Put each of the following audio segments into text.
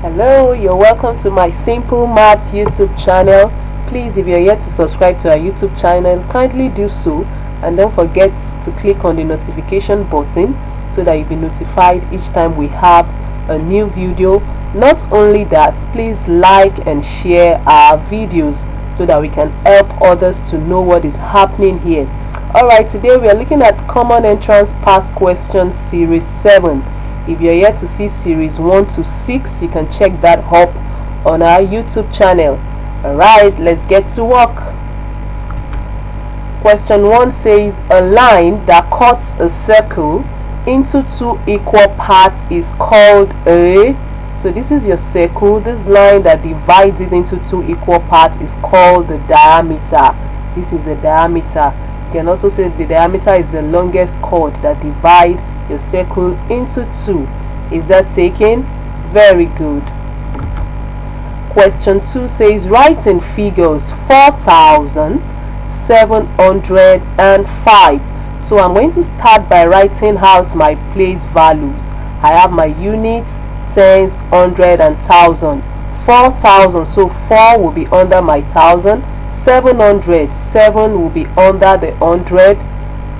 Hello, you're welcome to my Simple Maths YouTube channel. Please, if you're yet to subscribe to our YouTube channel, kindly do so, and don't forget to click on the notification button so that you'll be notified each time we have a new video. Not only that, please like and share our videos so that we can help others to know what is happening here. Alright, today we are looking at Common Entrance Past Questions Series 7. If you're yet to see Series 1 to 6, you can check that up on our YouTube channel. Alright, let's get to work. Question 1 says, a line that cuts a circle into two equal parts is called a... So this is your circle. This line that divides it into two equal parts is called the diameter. This is the diameter. You can also say the diameter is the longest chord that divides your circle into two. Is that taken? Very good. Question 2 says, write in figures 4,705. So I'm going to start by writing out my place values. I have my units, tens, hundred, and thousand. 4,000, so 4 will be under my thousand. 700, 7 will be under the 100.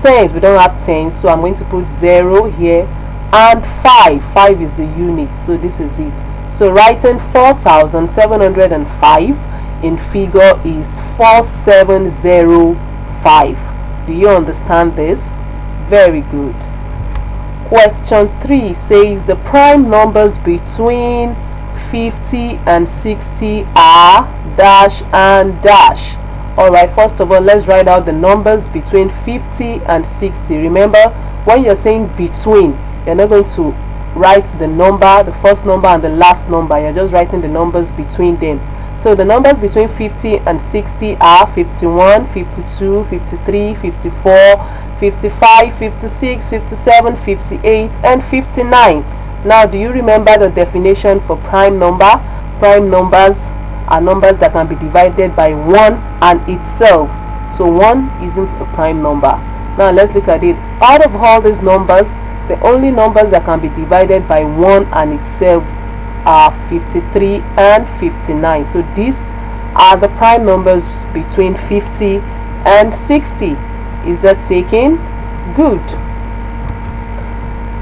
Tens, we don't have tens, so I'm going to put 0 here. And 5 is the unit, so this is it. So writing 4,705 in figure is 4705. Do you understand this? Very good. Question 3 says the prime numbers between 50 and 60 are dash and dash. Alright, first of all, let's write out the numbers between 50 and 60. Remember, when you're saying between, you're not going to write the number, the first number and the last number. You're just writing the numbers between them. So the numbers between 50 and 60 are 51, 52, 53, 54, 55, 56, 57, 58, and 59. Now, do you remember the definition for prime number? Prime numbers are numbers that can be divided by 1 and itself. So 1 isn't a prime number. Now let's look at it. Out of all these numbers, the only numbers that can be divided by 1 and itself are 53 and 59. So these are the prime numbers between 50 and 60. Is that taken? Good.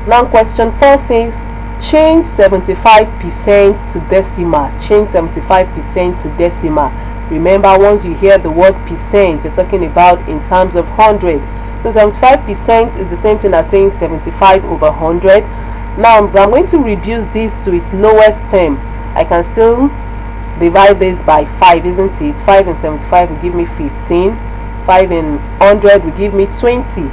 Now question 4 says, change 75% to decimal. Change 75% to decimal. Remember, once you hear the word percent, you're talking about in terms of 100. So 75% is the same thing as saying 75 over 100. Now I'm going to reduce this to its lowest term. I can still divide this by 5, isn't it? 5 in 75 will give me 15. 5 in 100 will give me 20,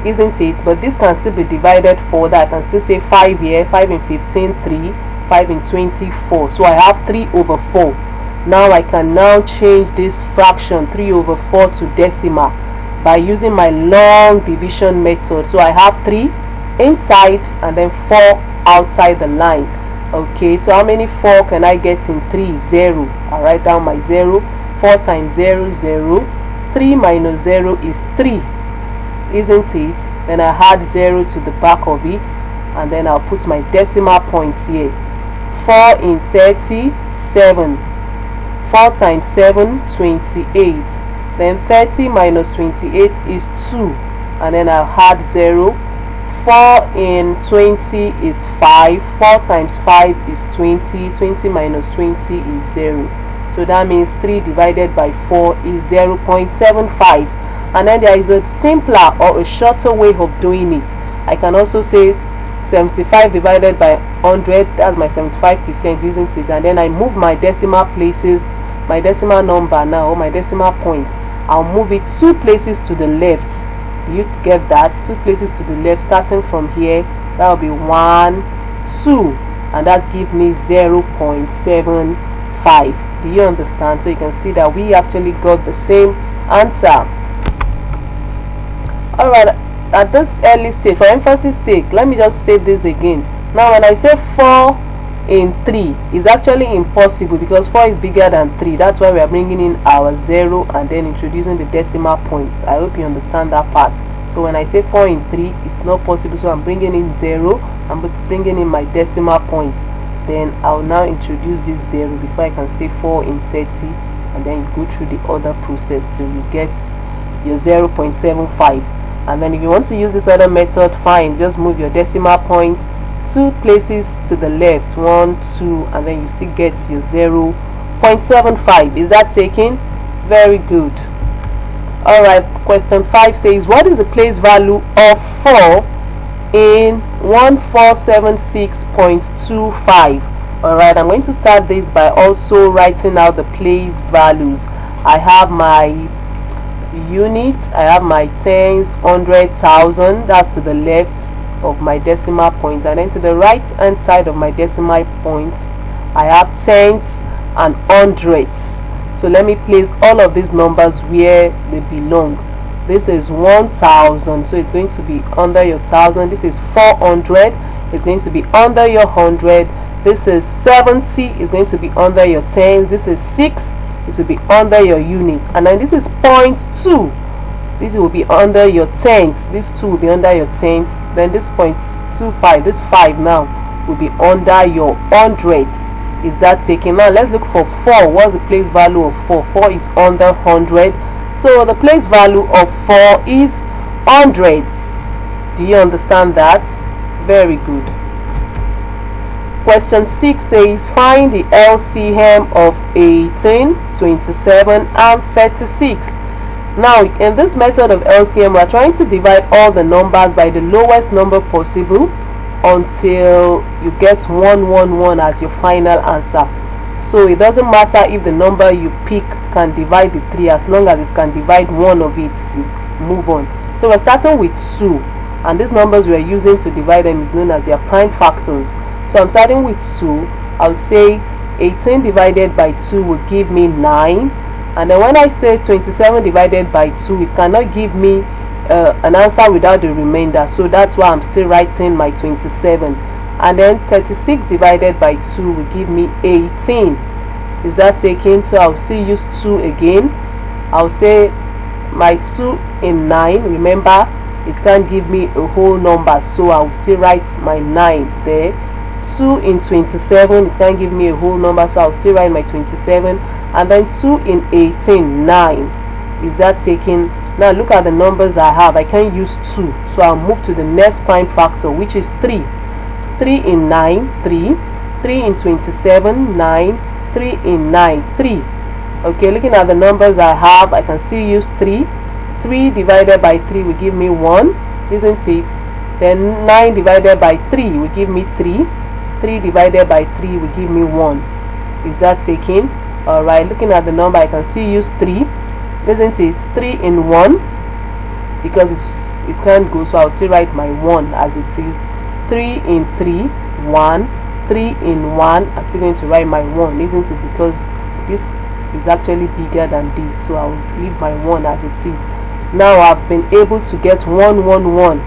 isn't it? But this can still be divided further. I can still say 5 here, 5 in 15, 3, 5 in 20, 4. So I have 3 over 4. Now I can now change this fraction 3 over 4 to decimal by using my long division method. So I have 3 inside and then 4 outside the line. Okay, so how many 4 can I get in 3? 0. I write down my 0. 4 times 0, 0. 3 minus 0 is 3, isn't it? Then I add 0 to the back of it, and then I'll put my decimal points here. 4 in 30, 7. 4 times 7, 28. Then 30 minus 28 is 2, and then I'll add 0. 4 in 20 is 5. 4 times 5 is 20. 20 minus 20 is 0. So that means 3 divided by 4 is 0.75. And then there is a simpler or a shorter way of doing it. I can also say 75 divided by 100, that's my 75%, isn't it? And then I move my decimal places, my decimal number now, or my decimal point. I'll move it 2 places to the left. Do you get that? 2 places to the left, starting from here. That will be 1, 2, and that gives me 0.75. Do you understand? So you can see that we actually got the same answer. Alright, at this early stage, for emphasis sake, let me just say this again. Now when I say 4 in 3, it's actually impossible because 4 is bigger than 3. That's why we are bringing in our 0 and then introducing the decimal points. I hope you understand that part. So when I say 4 in 3, it's not possible, so I'm bringing in 0. I'm bringing in my decimal points. then I'll now introduce this 0 before I can say 4 in 30, and then you go through the other process till you get your 0.75. and then if you want to use this other method, fine, just move your decimal point 2 places to the left, 1, 2, and then you still get your 0.75. Is that taken? Very good. Alright, question 5 says, what is the place value of 4 in 1476.25? Alright, I'm going to start this by also writing out the place values. I have my units, I have my tens, 100,000, that's to the left of my decimal point, and then to the right hand side of my decimal point I have tenths and hundredths. So let me place all of these numbers where they belong. This is 1000, so it's going to be under your thousand. This is 400, it's going to be under your hundred. This is 70, is going to be under your tens. This is 6, this will be under your unit, and then this is 0.2, this will be under your tenths. This 2 will be under your tenths. Then this 0.25, this 5 now will be under your hundredths. Is that taken? Now let's look for 4. What's the place value of 4? 4 is under 100, so the place value of 4 is hundreds. Do you understand that? Very good. Question 6 says, find the LCM of 18, 27 and 36. Now in this method of LCM, we are trying to divide all the numbers by the lowest number possible until you get 111 as your final answer. So it doesn't matter if the number you pick can divide the 3, as long as it can divide one of it, you move on. So we're starting with 2, and these numbers we are using to divide them is known as their prime factors. So I'm starting with 2. I would say 18 divided by 2 will give me 9, and then when I say 27 divided by 2, it cannot give me an answer without the remainder, so that's why I'm still writing my 27. And then 36 divided by 2 will give me 18. Is that taken? So I'll still use 2 again. I'll say my 2 in 9, remember it can't give me a whole number, so I'll still write my 9 there. 2 in 27, it can't give me a whole number, so I'll still write my 27. And then 2 in 18, 9. Is that taken? Now look at the numbers I have. I can use 2, so I'll move to the next prime factor, which is 3. 3 in 9, 3. 3 in 27, 9. 3 in 9, 3. Okay, looking at the numbers I have, I can still use 3. 3 divided by 3 will give me 1, isn't it? Then 9 divided by 3 will give me 3. 3 divided by 3 will give me 1. Is that taken? Alright, looking at the number, I can still use 3, isn't it? 3 in 1, because it can't go, so I'll still write my 1 as it is. 3 in 3, 1. 3 in 1, I'm still going to write my 1, isn't it? Because this is actually bigger than this, so I'll leave my 1 as it is. Now I've been able to get 111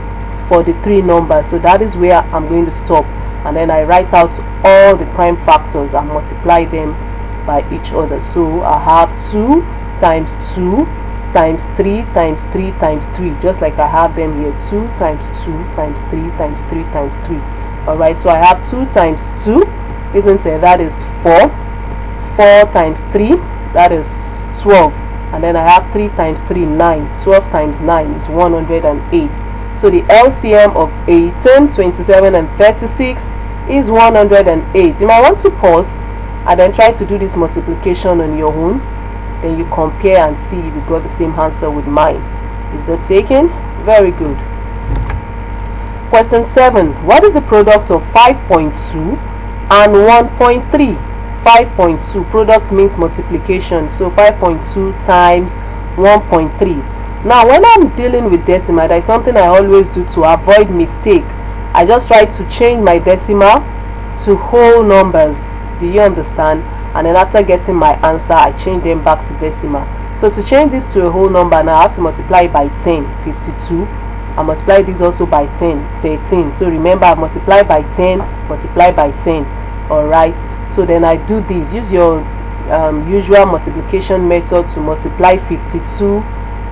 for the 3 numbers, so that is where I'm going to stop. And then I write out all the prime factors and multiply them by each other. So I have 2 times 2 times 3 times 3 times 3, just like I have them here. 2 times 2 times 3 times 3 times 3. Alright, so I have 2 times 2, isn't it? That is 4. 4 times 3, that is 12. And then I have 3 times 3, 9. 12 times 9 is 108. So the LCM of 18, 27 and 36 is 108. You might want to pause and then try to do this multiplication on your own. Then you compare and see if you got the same answer with mine. Is that taken? Very good. Question 7. What is the product of 5.2 and 1.3? 5.2, product means multiplication, so 5.2 times 1.3. Now when I'm dealing with decimal, there is something I always do to avoid mistake. I just try to change my decimal to whole numbers. Do you understand? And then after getting my answer, I change them back to decimal. So to change this to a whole number, now I have to multiply by 10, 52. I multiply this also by 10, 13. So remember, I multiply by 10, multiply by 10. Alright, so then I do this. Use your usual multiplication method to multiply 52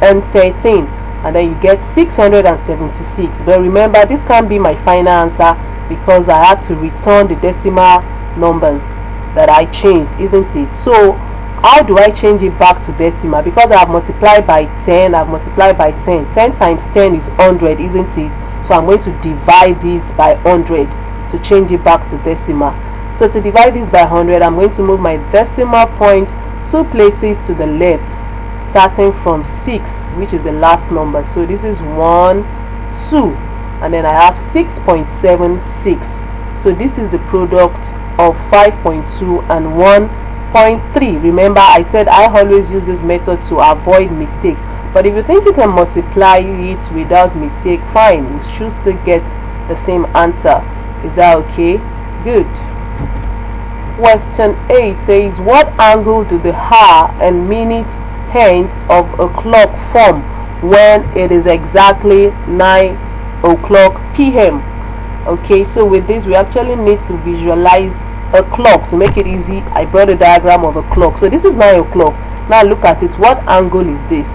and 13, and then you get 676. But remember, this can't be my final answer because I had to return the decimal numbers that I changed, isn't it? So how do I change it back to decimal? Because I have multiplied by 10, I've multiplied by 10. 10 times 10 is 100, isn't it? So I'm going to divide this by 100 to change it back to decimal. So to divide this by 100, I'm going to move my decimal point 2 places to the left, starting from 6, which is the last number. So this is 1, 2, and then I have 6.76. So this is the product of 5.2 and 1.3. Remember, I said I always use this method to avoid mistake. But if you think you can multiply it without mistake, fine, you should still get the same answer. Is that okay? Good. Question 8 says, what angle do the hour and minute hands of a clock form when it is exactly 9 o'clock p.m.? Okay, so with this we actually need to visualize a clock. To make it easy, I brought a diagram of a clock. So this is 9 o'clock. Now look at it. What angle is this?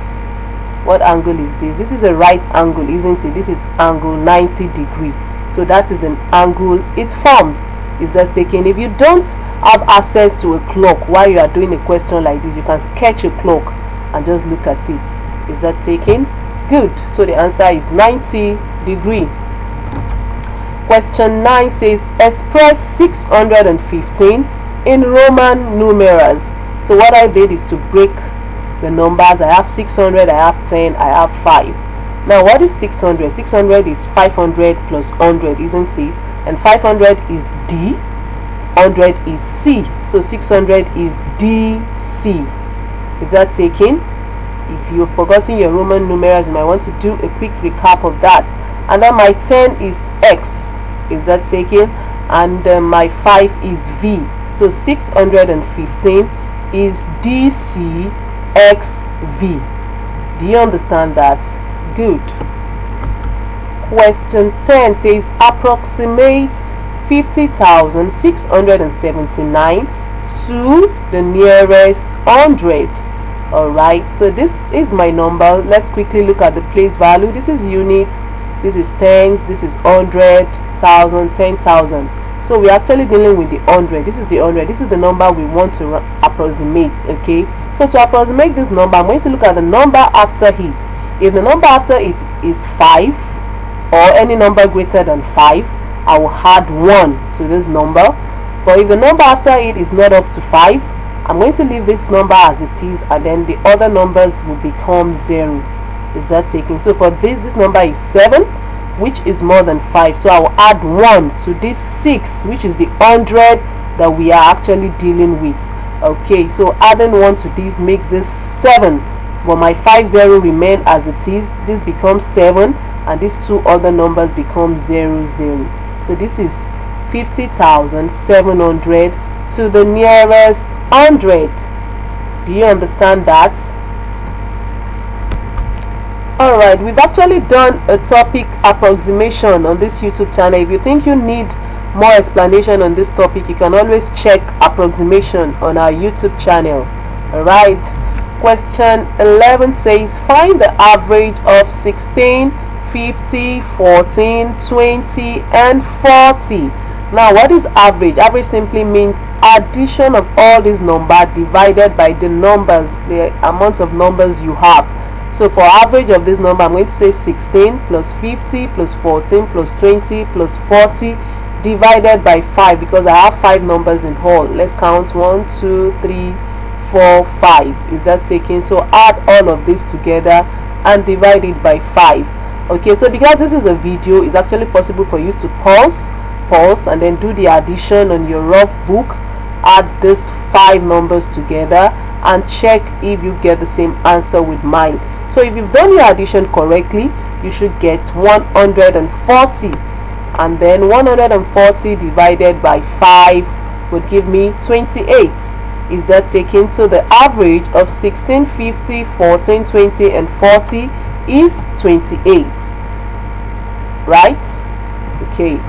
What angle is this? This is a right angle, isn't it? This is angle 90 degree. So that is the angle it forms. Is that taken? If you don't have access to a clock while you are doing a question like this, you can sketch a clock and just look at it. Is that taken? Good. So the answer is 90 degree. Question 9 says, express 615 in Roman numerals. So what I did is to break the numbers. I have 600, I have 10, I have 5. Now what is 600? 600 is 500 plus 100, isn't it? And 500 is D, 100 is C. So 600 is DC. Is that taken? If you've forgotten your Roman numerals, you might want to do a quick recap of that. And then my 10 is X. Is that taken? And my 5 is V. So 615 is DCXV. Do you understand that? Good. Question 10 says, approximate 50,679 to the nearest 100. Alright, so this is my number. Let's quickly look at the place value. This is units, this is tens, this is 100,000, 10,000. So we're actually dealing with the 100. This is the 100. This is the number we want to approximate. Okay, so to approximate this number, I'm going to look at the number after it. If the number after it is 5 or any number greater than 5, I will add 1 to this number. But if the number after it is not up to 5, I'm going to leave this number as it is, and then the other numbers will become 0. Is that taken? So for this number is 7, which is more than 5. So I will add 1 to this 6, which is the 100 that we are actually dealing with. Okay, so adding 1 to this makes this 7. But my 50 remain as it is. This becomes 7, and these two other numbers become 00. So this is 50,700 to the nearest 100. Do you understand that? Alright, we've actually done a topic approximation on this YouTube channel. If you think you need more explanation on this topic, you can always check approximation on our YouTube channel. Alright, question 11 says, find the average of 16, 50, 14, 20 and 40. Now what is average? Average simply means addition of all these numbers divided by the numbers, the amount of numbers you have. So for average of this number, I'm going to say 16 plus 50 plus 14 plus 20 plus 40 divided by 5, because I have 5 numbers in whole. Let's count 1, 2, 3, 4, 5. Is that taken? So add all of this together and divide it by 5. Okay, so because this is a video, it's actually possible for you to pause and then do the addition on your rough book. Add these 5 numbers together and check if you get the same answer with mine. So if you've done your addition correctly, you should get 140, and then 140 divided by 5 would give me 28. Is that taken? So the average of 16, 50, 14, 20 and 40 is 28. Right? Okay.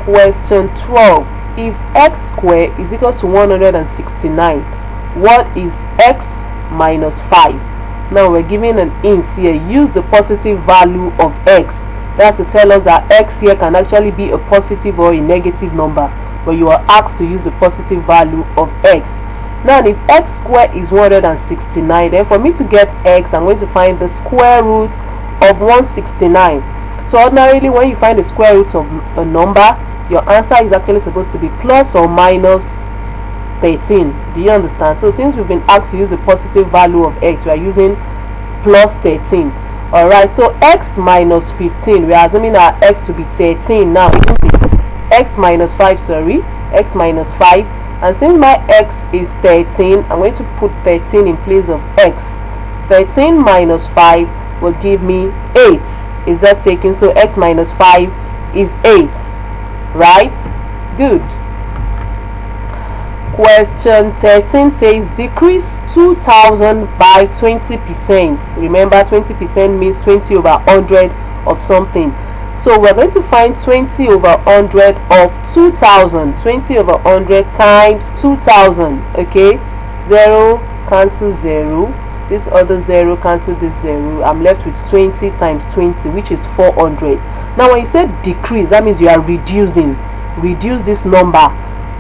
Question 12. If x squared is equal to 169, what is x minus 5? Now we're given an int here. Use the positive value of x. That's to tell us that x here can actually be a positive or a negative number. but you are asked to use the positive value of x. Now if x squared is 169, then for me to get x, I'm going to find the square root of 169. So ordinarily when you find the square root of a number, your answer is actually supposed to be plus or minus 13. Do you understand? So since we've been asked to use the positive value of x, we are using plus 13. Alright, so x minus 15, we are assuming our x to be 13 now, isn't it? X minus 5, sorry, x minus 5, and since my x is 13, I'm going to put 13 in place of x. 13 minus 5 will give me 8. Is that taken? So x minus 5 is 8, right? Good. Question 13 says decrease 2000 by 20%. Remember, 20% means 20 over 100 of something. So we're going to find 20 over 100 of 2000. 20 over 100 times 2000. Okay, 0 cancel 0. This other 0 cancel this 0. I'm left with 20 times 20, which is 400. Now when you said decrease, that means you are reducing. Reduce this number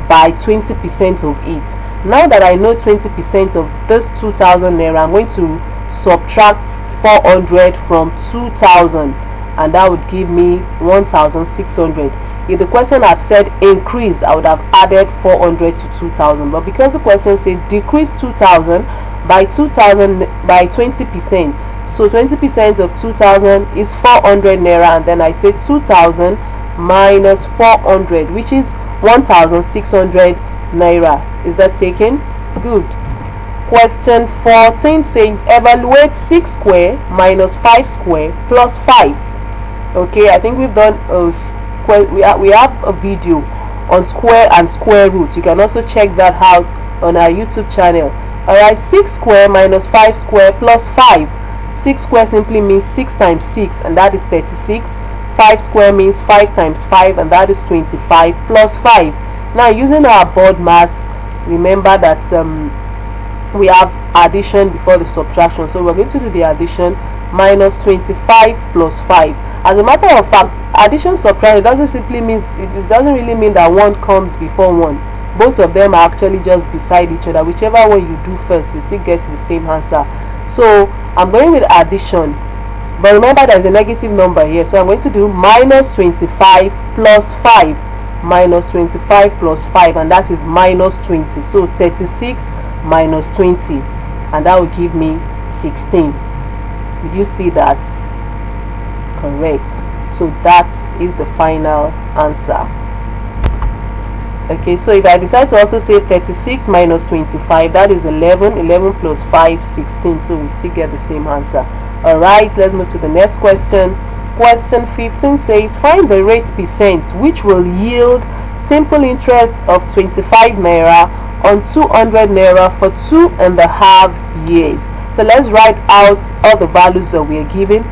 by 20% of it. Now that I know 20% of this 2000 naira, I'm going to subtract 400 from 2000, and that would give me 1600. If the question had said increase, I would have added 400 to 2000, but because the question said decrease 2000 by 2000 by 20%, so 20% of 2000 is 400 naira, and then I say 2000 minus 400, which is 1600 naira. Is that taken? Good. Question 14 says evaluate 6 square minus 5 square plus 5. Okay, I think we've done we have a video on square and square root. You can also check that out on our YouTube channel. Alright, 6 square minus 5 square plus 5. 6 square simply means 6 times 6, and that is 36. 5 square means 5 times 5, and that is 25 plus 5. Now using our board mass, remember that we have addition before the subtraction, so we're going to do the addition. Minus 25 plus 5. As a matter of fact, addition subtraction doesn't simply mean, it doesn't really mean that one comes before one. Both of them are actually just beside each other. Whichever one you do first, you still get the same answer. So I'm going with addition, but remember there's a negative number here, so I'm going to do minus 25 plus 5. Minus 25 plus 5, and that is minus 20. So 36 minus 20, and that will give me 16. Did you see that? Correct. So that is the final answer. Okay, so if I decide to also say 36 minus 25, that is 11. 11 plus 5, 16. So we still get the same answer. Alright, let's move to the next question. Question 15 says find the rate percent which will yield simple interest of 25 naira on 200 naira for 2.5 years. So let's write out all the values that we are given.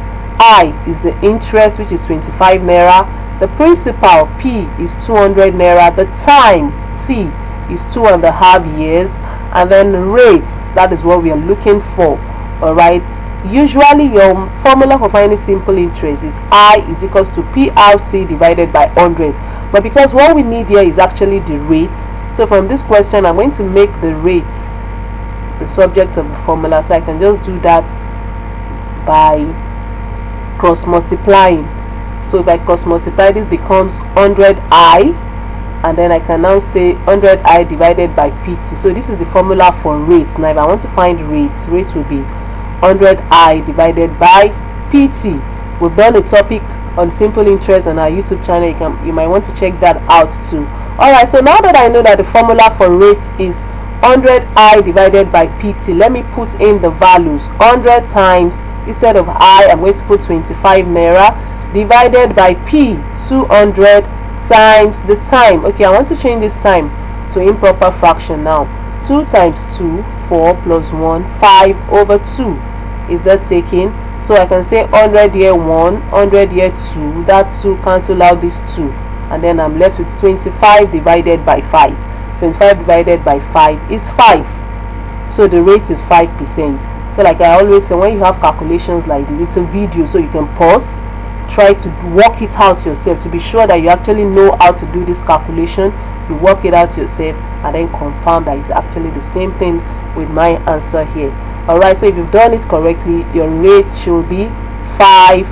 I is the interest, which is 25 naira. The principal, P, is 200 naira. The time, T, is 2.5 years. And then rates, that is what we are looking for. Alright, usually your formula for finding simple interest is I is equals to PRT divided by 100. But because what we need here is actually the rate, so from this question I'm going to make the rates the subject of the formula. So I can just do that by cross multiplying. So if I cross multiply, this becomes 100i, and then I can now say 100i divided by pt. So this is the formula for rates. Now if I want to find rates, rate will be 100i divided by pt. We've done a topic on simple interest on our YouTube channel. You might want to check that out too. Alright, so now that I know that the formula for rates is 100i divided by pt, let me put in the values. 100 times, instead of I, I'm going to put 25 naira divided by p, 200 times the time. Okay, I want to change this time to improper fraction now. 2 times 2, 4 plus 1, 5 over 2. Is that taken? So I can say 100 here 1, 100 here 2. That 2 cancel out this 2, and then I'm left with 25 divided by 5. 25 divided by 5 is 5. So the rate is 5%. So like I always say, when you have calculations like this, it's a video, so you can pause, try to work it out yourself to be sure that you actually know how to do this calculation you work it out yourself and then confirm that it's actually the same thing with my answer here. Alright, so if you've done it correctly, your rate should be 5%.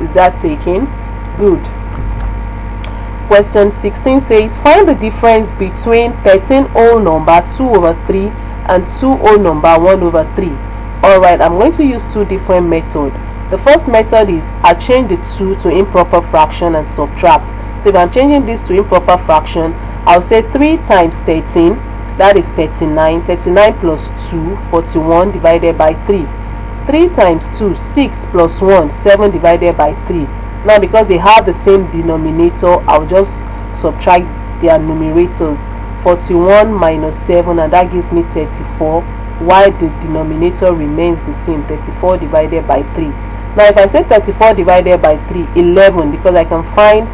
Is that taken? Good. Question 16 says, find the difference between 13 whole number 2/3 and 2 whole number 1/3. Alright, I'm going to use two different methods. The first method is I change the 2 to improper fraction and subtract. So if I'm changing this to improper fraction, I'll say 3 times 13, that is 39. 39 plus 2, 41 divided by 3. 3 times 2, 6 plus 1, 7 divided by 3. Now because they have the same denominator, I'll just subtract their numerators. 41 minus 7, and that gives me 34, while the denominator remains the same, 34 divided by 3. Now if I say 34 divided by 3, 11, because I can find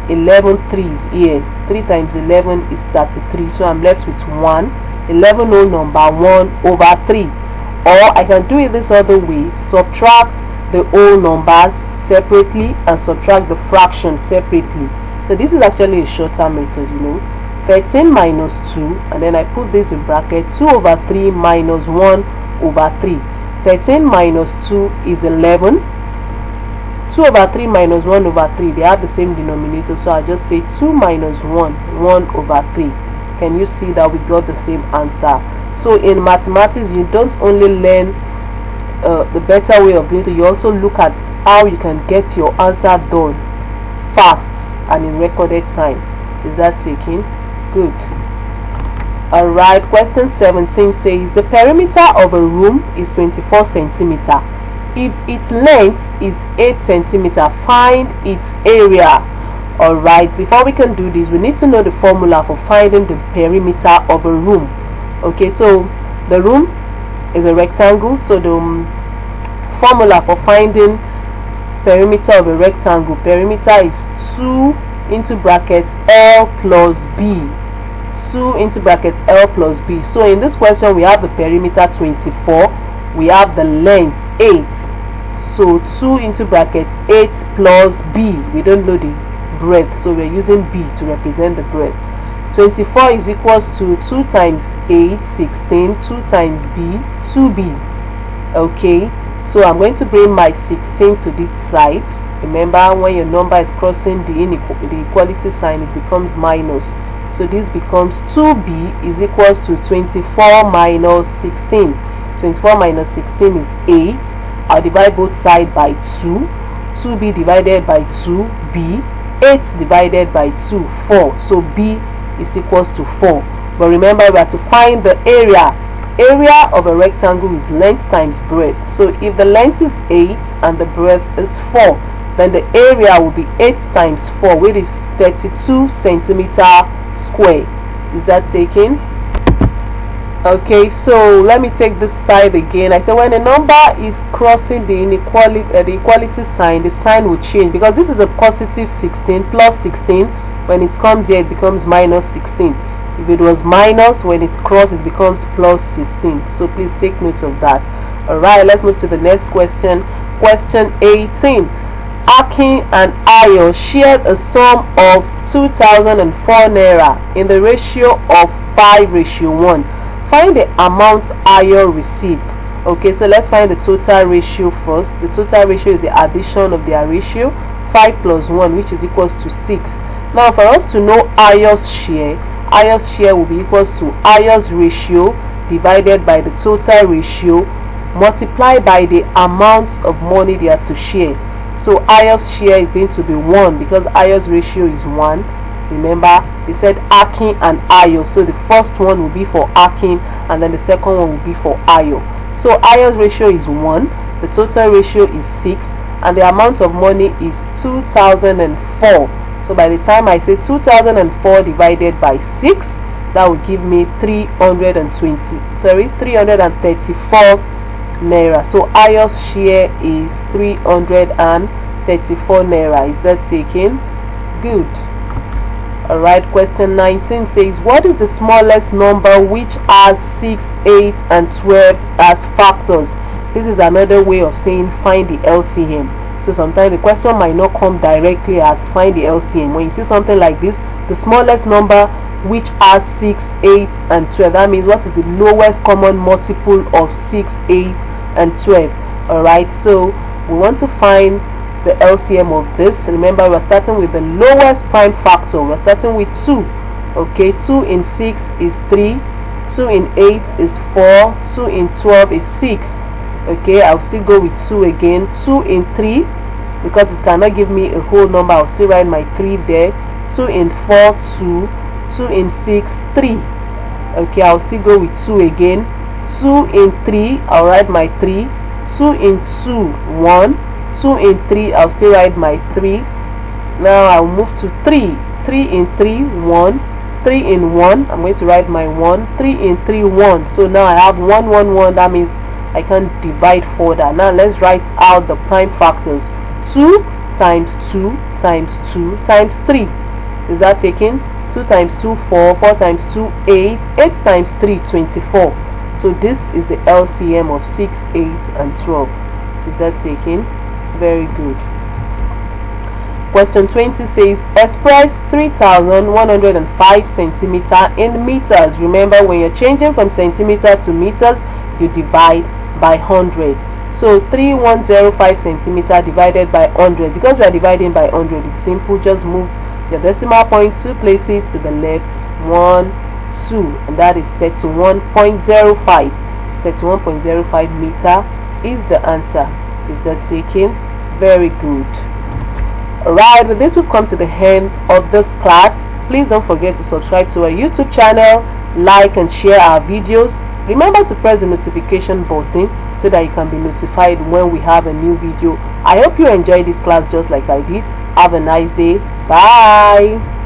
11 threes here. 3 times 11 is 33, so I'm left with 1. 11 whole number 1/3. Or I can do it this other way, subtract the whole numbers separately and subtract the fraction separately. So this is actually a shorter method, 13 minus 2, and then I put this in bracket, 2/3 minus 1/3. 13 minus 2 is 11. 2/3 minus 1/3, they have the same denominator, so I just say 2 minus 1, 1/3. Can you see that we got the same answer? So in mathematics, you don't only learn the better way of doing it, you also look at how you can get your answer done fast and in recorded time. Is that taken? Good. Alright, question 17 says the perimeter of a room is 24 centimeter. If its length is 8 centimeter, find its area. Alright, before we can do this, we need to know the formula for finding the perimeter of a room. Okay, so the room is a rectangle, so the formula for finding perimeter of a rectangle, perimeter is 2 into brackets L plus B. 2 into brackets L plus B. So in this question we have the perimeter 24, we have the length 8, so 2 into brackets 8 plus B. We don't know the breadth, so we're using B to represent the breadth. 24 is equals to 2 times 8, 16, 2 times B, 2B. Okay, so I'm going to bring my 16 to this side. Remember, when your number is crossing the equality sign, it becomes minus. So this becomes 2B is equals to 24 minus 16. 24 minus 16 is 8. I'll divide both sides by 2. 2B divided by 2B. 8 divided by 2, 4. So B is equals to 4. But remember, we have to find the area. Area of a rectangle is length times breadth. So if the length is 8 and the breadth is 4, then the area will be 8 times 4, which is 32 centimeter square. Is that taken? Okay, so let me take this side again. I said when a number is crossing the equality sign, the sign will change, because this is a positive 16 plus 16. When it comes here, it becomes minus 16. If it was minus, when it's crossed, it becomes plus 16. So please take note of that. Alright, let's move to the next question. Question 18. Akin and Ayo shared a sum of 2004 naira in the ratio of 5:1. Find the amount Ayo received. Okay, so let's find the total ratio first. The total ratio is the addition of their ratio, 5 plus 1, which is equals to 6. Now for us to know Ayo's share will be equals to Ayo's ratio divided by the total ratio multiplied by the amount of money they are to share. So Ayo's share is going to be 1, because Ayo's ratio is 1. Remember, they said Akin and Ayo, so the first one will be for Akin and then the second one will be for Ayo. So Ayo's ratio is 1, the total ratio is 6, and the amount of money is 2004. So by the time I say 2004 divided by 6, that will give me 334 naira. So Ayo's share is 334 naira. Is that taken? Good. Alright, question 19 says what is the smallest number which has 6, 8 and 12 as factors? This is another way of saying find the LCM. So sometimes the question might not come directly as find the LCM. When you see something like this, the smallest number which has 6, 8 and 12. That means what is the lowest common multiple of 6, 8 and 12. Alright, so we want to find the LCM of this. Remember, we're starting with the lowest prime factor. We're starting with 2. Okay, 2 in 6 is 3, 2 in 8 is 4, 2 in 12 is 6. Okay, I'll still go with 2 again. 2 in 3, because it cannot give me a whole number, I'll still write my 3 there. 2 in 4, 2, 2 in 6, 3. Okay, I'll still go with 2 again. 2 in 3, I'll write my 3. 2 in 2, 1. 2 in 3, I'll still write my 3. Now I'll move to 3. 3 in 3, 1. 3 in 1, I'm going to write my 1. 3 in 3, 1. So now I have 1, 1, 1. That means I can divide further. Now let's write out the prime factors. 2 times 2 times 2 times 3. Is that taken? 2 times 2, 4. 4 times 2, 8. 8 times 3, 24. So this is the LCM of 6, 8 and 12. Is that taken? Very good. Question 20 says, express 3,105 centimeter in meters. Remember, when you're changing from centimeter to meters, you divide by 100. So 3105 centimeter divided by 100. Because we are dividing by 100, it's simple. Just move your decimal point 2 places to the left. 1, 2, and that is 31.05. 31.05 meter is the answer. Is that taken? Very good. Alright, with this we've come to the end of this class. Please don't forget to subscribe to our YouTube channel, like and share our videos. Remember to press the notification button so that you can be notified when we have a new video. I hope you enjoyed this class just like I did. Have a nice day. Bye.